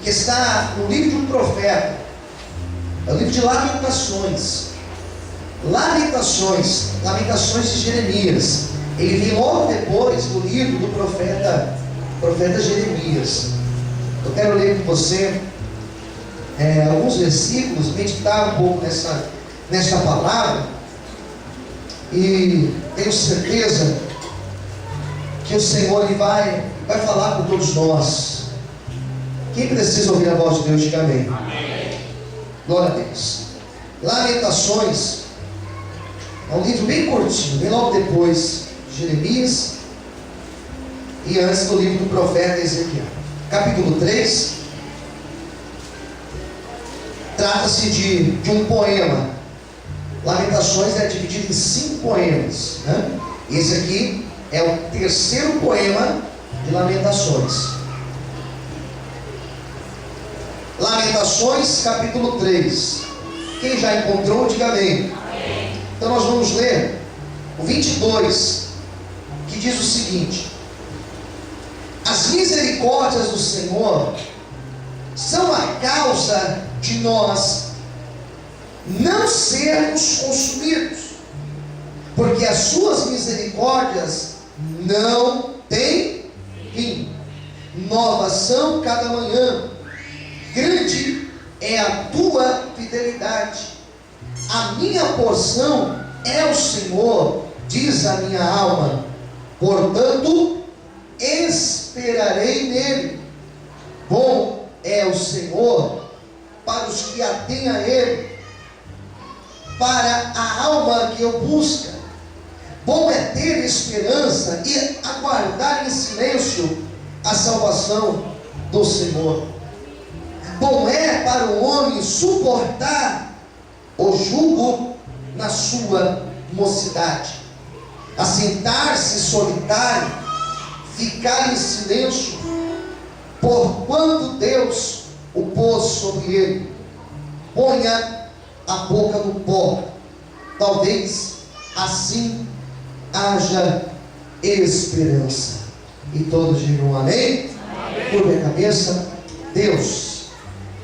que está no livro de um profeta, é o livro de Lamentações. Lamentações de Jeremias. Ele vem logo depois do livro do profeta Jeremias. Eu quero ler com você alguns versículos, meditar um pouco nesta palavra, e tenho certeza que o Senhor ele vai falar com todos nós. Quem precisa ouvir a voz de Deus, diga amém. Amém. Glória a Deus. Lamentações é um livro bem curtinho, bem logo depois de Jeremias e antes do livro do profeta Ezequiel. Capítulo 3 trata-se de um poema. Lamentações é dividido em 5 poemas, né? Esse aqui é o terceiro poema de Lamentações. Lamentações, capítulo 3. Quem já encontrou, diga amém. Então nós vamos ler o 22, que diz o seguinte: as misericórdias do Senhor são a causa de nós não sermos consumidos, porque as suas misericórdias não têm fim, novas são cada manhã, grande é a tua fidelidade. A minha porção é o Senhor, diz a minha alma, portanto esperarei nele. Bom é o Senhor para os que atêm a ele, para a alma que o busca. Bom é ter esperança e aguardar em silêncio a salvação do Senhor. Bom é para o homem suportar o jugo na sua mocidade, assentar-se solitário, ficar em silêncio, porquanto Deus o pôs sobre ele. Ponha a boca no pó, talvez assim haja esperança. E todos digam amém. Curva a cabeça. Deus,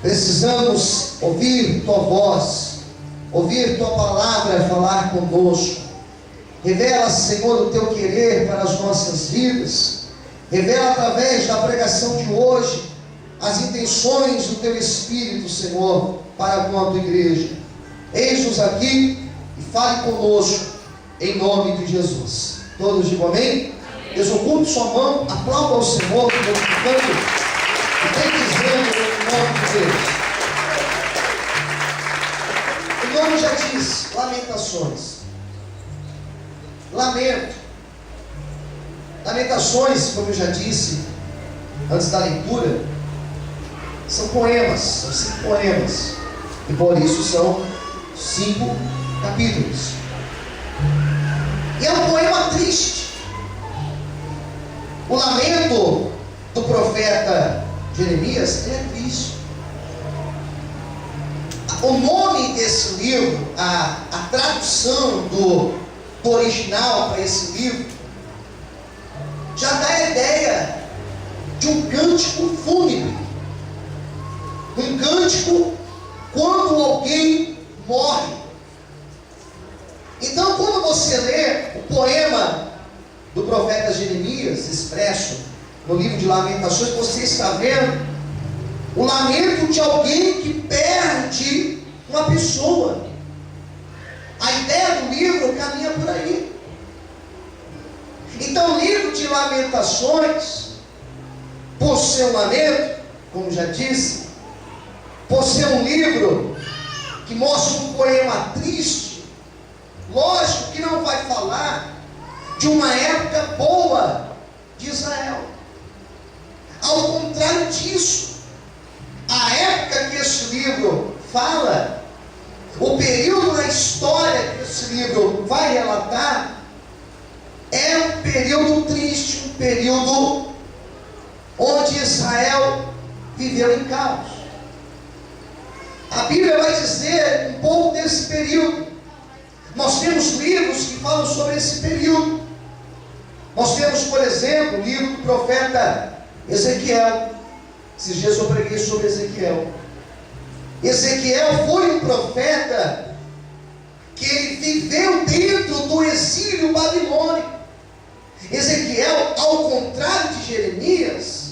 precisamos ouvir tua voz, ouvir tua palavra falar conosco. Revela, Senhor, o teu querer para as nossas vidas. Revela através da pregação de hoje as intenções do teu Espírito, Senhor, para com a tua igreja. Eis-nos aqui e fale conosco em nome de Jesus. Todos digam amém. Desocupe sua mão, aplauda ao Senhor, glorificando e bendizendo em nome de Deus. O nome já diz, Lamentações. Lamento. Lamentações, como eu já disse antes da leitura, são poemas, são 5 poemas, e por isso são 5 capítulos. E é um poema triste. O lamento do profeta Jeremias é triste. O nome desse livro, a tradução do original para esse livro, já dá a ideia de um cântico fúnebre, um cântico quando alguém morre. Então, quando você lê o poema do profeta Jeremias, expresso no livro de Lamentações, você está vendo o lamento de alguém que perde uma pessoa. A ideia do livro caminha por aí. Então, o livro de Lamentações, por ser um lamento, como já disse, por ser um livro que mostra um poema triste, lógico que não vai falar de uma época boa de Israel. Ao contrário disso, a época que esse livro fala, o período na história que esse livro vai relatar, é um período triste, um período onde Israel viveu em caos. A Bíblia vai dizer um pouco desse período. Nós temos livros que falam sobre esse período. Nós temos, por exemplo, o livro do profeta Ezequiel. Esses dias eu preguei sobre Ezequiel. Ezequiel foi um profeta que ele viveu dentro do exílio babilônico. Ezequiel, ao contrário de Jeremias,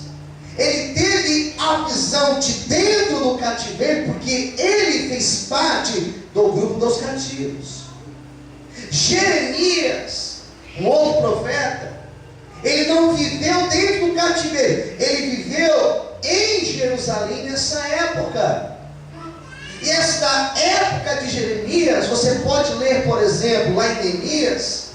ele teve a visão de dentro do cativeiro, porque ele fez parte do grupo dos cativos. Jeremias, um outro profeta, ele não viveu dentro do cativeiro, ele viveu em Jerusalém nessa época. E esta época de Jeremias, você pode ler, por exemplo, lá em Neemias,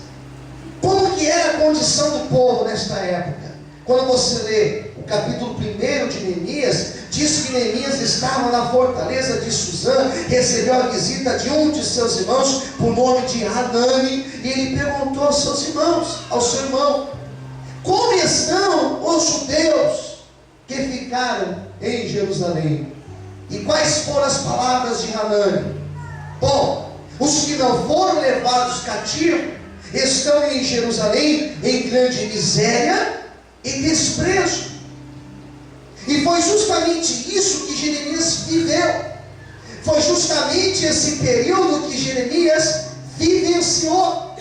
como que era a condição do povo nesta época. Quando você lê o capítulo 1 de Neemias, diz que Neemias estava na fortaleza de Suzã, recebeu a visita de um de seus irmãos, por nome de Hanani, e ele perguntou aos seus irmãos, ao seu irmão: como estão os judeus que ficaram em Jerusalém? E quais foram as palavras de Hanani? Bom, os que não foram levados cativos estão em Jerusalém em grande miséria e desprezo. E foi justamente isso que Jeremias viveu. Foi justamente esse período que Jeremias vivenciou.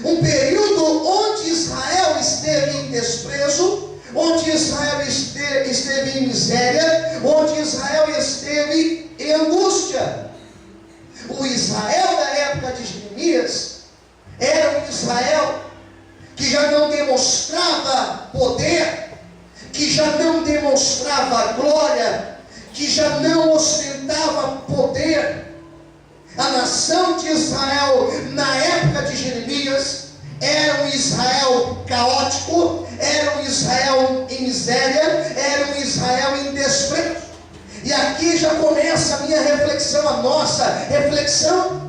Um período onde Israel esteve em desprezo, onde Israel esteve em miséria, onde Israel esteve em angústia. O Israel da época de Jeremias era um Israel que já não demonstrava poder, que já não demonstrava glória, que já não ostentava poder. A nação de Israel na época de Jeremias era um Israel caótico, era um Israel em miséria, era um Israel em desprezo. E aqui já começa a minha reflexão, a nossa reflexão.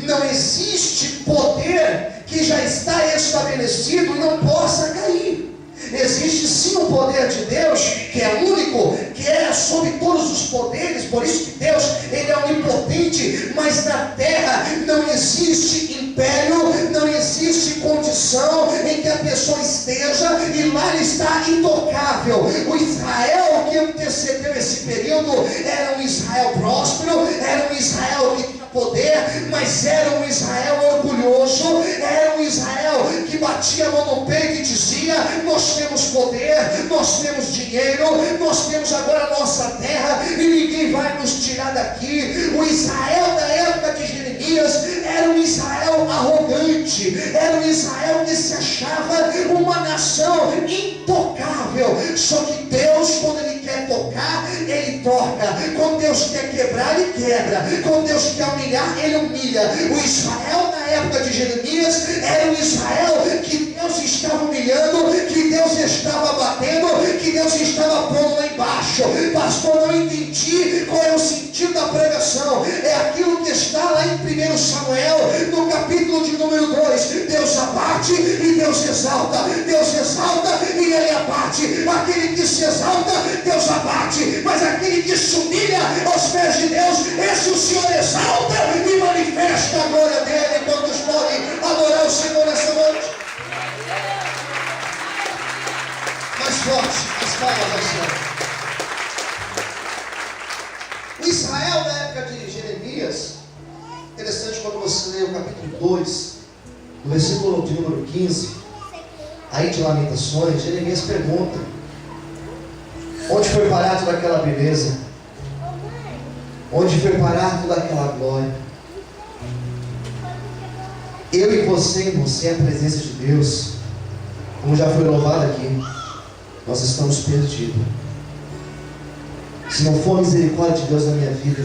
Não existe poder que já está estabelecido e não possa cair. Existe sim o poder de Deus, que é único, que é sobre todos os poderes. Por isso que Deus, Ele é onipotente. Mas na terra não existe império, não existe condição em que a pessoa esteja e lá ele está intocável. O Israel que antecedeu esse período era um Israel próspero, era um Israel que tinha poder, mas era um Israel orgulhoso, era um Israel que batia a mão no peito e dizia: nós temos poder, nós temos dinheiro, nós temos agora a nossa terra e ninguém vai nos tirar daqui. O Israel da época de Jeremias era um Israel arrogante, era um Israel que se achava uma nação intocável. Só que Deus, quando Ele quer tocar, Ele toca. Quando Deus quer quebrar, Ele quebra. Quando Deus quer humilhar, Ele humilha. O Israel da época de Jeremias era um Israel que Deus estava humilhando, que Deus estava batendo, que Deus estava pondo lá embaixo. Pastor, não entendi qual é o sentido da pregação. É aquilo que está lá em 1 Samuel, no capítulo de número 2. Deus abate e Deus exalta. Deus exalta e Ele abate. Aquele que se exalta, Deus abate. Mas aquele que se humilha aos pés de Deus, esse o Senhor exalta e manifesta a glória dele. Quantos podem adorar o Senhor nessa noite? Mais forte, as palmas ao Senhor. O Israel da época de Jeremias, interessante quando você lê o capítulo 2, no versículo de número 15, aí de Lamentações, Jeremias pergunta: onde foi parar toda aquela beleza? Onde foi parar toda aquela glória? Eu e você, irmão, sem a presença de Deus, como já foi louvado aqui, nós estamos perdidos. Se não for a misericórdia de Deus na minha vida,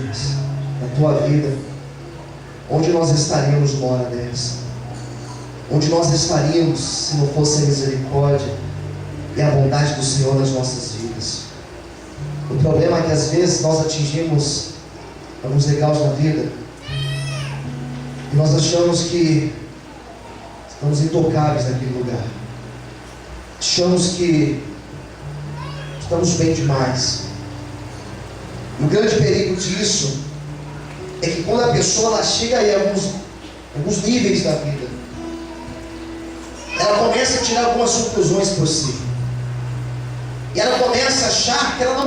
na tua vida, onde nós estaríamos numa hora dessa? Onde nós estaríamos se não fosse a misericórdia e a bondade do Senhor nas nossas vidas? O problema é que às vezes nós atingimos alguns degraus na vida e nós achamos que estamos intocáveis naquele lugar. Achamos que estamos bem demais. O grande perigo disso é que quando a pessoa ela chega em alguns níveis da vida, ela começa a tirar algumas conclusões por si. E ela começa a achar que ela